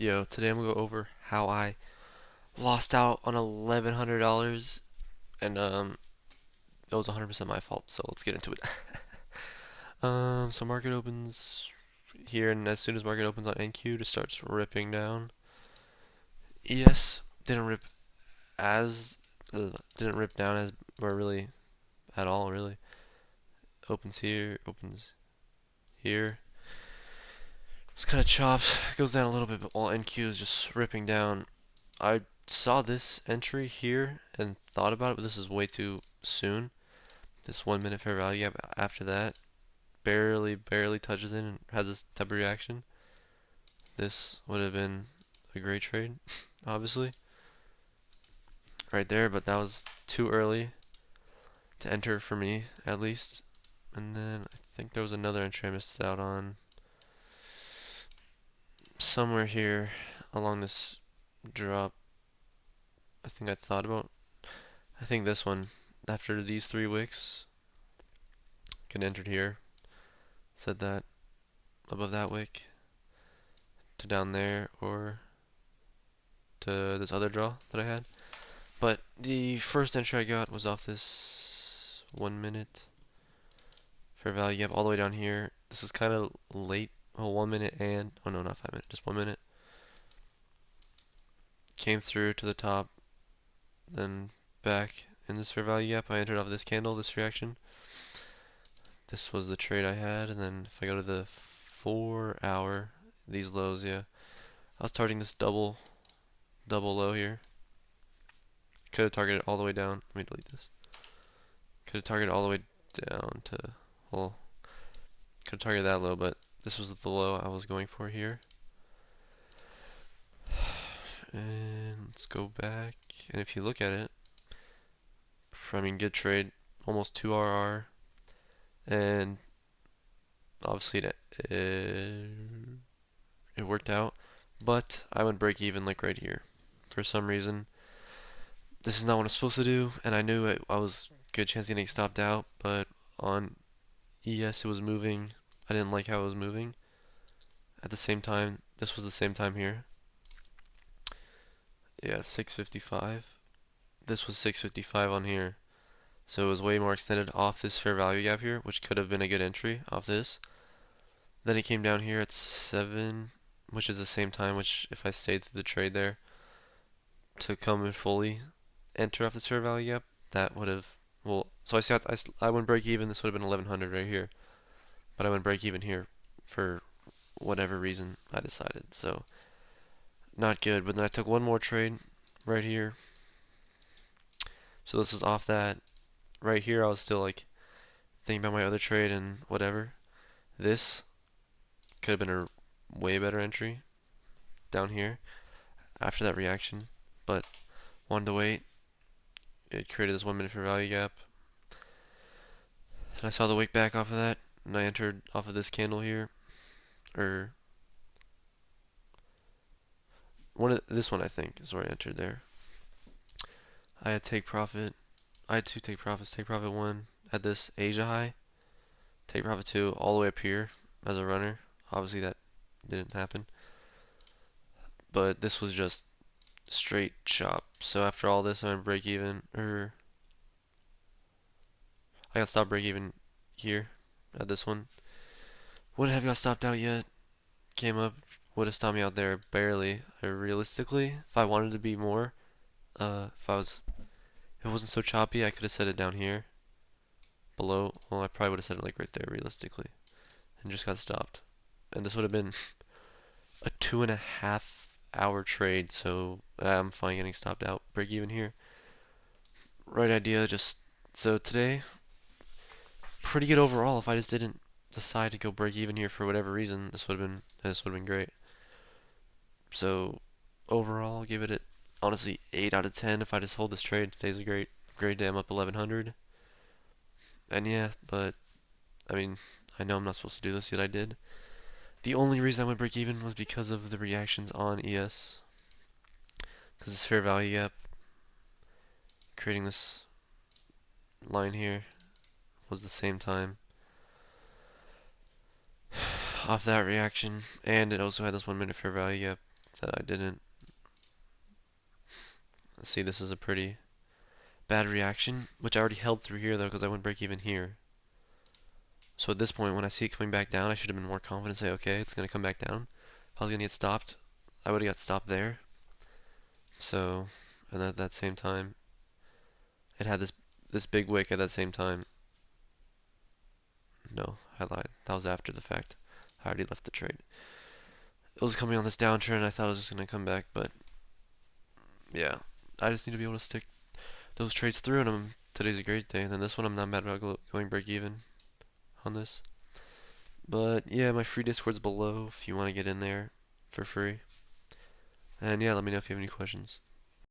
Yo, today I'm gonna go over how I lost out on $1,100 and it was 100% my fault, so let's get into it. So market opens here, and as soon as market opens on NQ, it starts ripping down. ES didn't rip as didn't rip down as or really at all really. Opens here. It's kind of chopped, goes down a little bit, but while NQ is just ripping down. I saw this entry here and thought about it, but this is way too soon. This 1 minute fair value gap after that barely touches in and has this type of reaction. This would have been a great trade, obviously, right there, but that was too early to enter for me, at least. And then I think there was another entry I missed out on somewhere here along this drop. I think this one, after these 3 wicks, could entered here. Said that above that wick to down there or to this other draw that I had. But the first entry I got was off this 1 minute fair value gap all the way down here. This is kind of late. Oh, 1 minute and, oh no, not 5 minutes, just 1 minute. Came through to the top, then back in this fair value gap. I entered off this candle, this reaction. This was the trade I had, and then if I go to the 4 hour, these lows, yeah. I was targeting this double low here. Could have targeted all the way down. Let me delete this. Could have targeted all the way down to, well, could have targeted that low, but this was the low I was going for here. And let's go back. And if you look at it, I mean, good trade, almost 2 RR, and obviously it worked out. But I went break even like right here. For some reason, this is not what I'm supposed to do, and I knew I was good chance of getting stopped out, but on ES it was moving. I didn't like how it was moving. At the same time, this was the same time here. Yeah, 655. This was 655 on here. So it was way more extended off this fair value gap here, which could have been a good entry off this. Then it came down here at 7, which is the same time, which if I stayed through the trade there to come and fully enter off this fair value gap, that would have, well, so I went break even, this would have been 1100 right here. But I went break even here for whatever reason I decided. So not good, but then I took one more trade right here. So this is off that. Right here I was still like thinking about my other trade and whatever. This could have been a way better entry down here after that reaction, but wanted to wait. It created this 1 minute fair value gap. And I saw the wick back off of that, and I entered off of this candle here. Or this one I think is where I entered there. I had take profit. I had two take profits. Take profit one at this Asia high. Take profit two all the way up here as a runner. Obviously that didn't happen. But this was just straight chop. So after all this, I'm gonna break even, or I got stopped break even here at this one. Wouldn't have got stopped out yet. Came up, would have stopped me out there barely. Realistically, if I wanted to be more, if it wasn't so choppy, I could have set it down here below. Well, I probably would have set it like right there realistically, and just got stopped. And this would have been a 2.5 hour trade, so I'm fine getting stopped out. Break even here. Right idea, just so today, pretty good overall. If I just didn't decide to go break even here for whatever reason, this would have been great. So overall, I'll give it honestly 8 out of 10. If I just hold this trade, today's a great day. I'm up 1100. And yeah, but I mean, I know I'm not supposed to do this, yet I did. The only reason I went break even was because of the reactions on ES. Because this fair value gap, creating this line here, was the same time off that reaction, and it also had this 1 minute fair value gap that I didn't. See, this is a pretty bad reaction, which I already held through here though because I went break even here. So at this point, when I see it coming back down, I should have been more confident and say, okay, it's going to come back down. If I was going to get stopped, I would have got stopped there. So, and at that same time, it had this big wick at that same time. No, I lied. That was after the fact. I already left the trade. It was coming on this downtrend. I thought it was just going to come back, but yeah. I just need to be able to stick those trades through, and today's a great day. And then this one, I'm not mad about going break even on this. But yeah, my free Discord's below if you want to get in there for free. And yeah, let me know if you have any questions.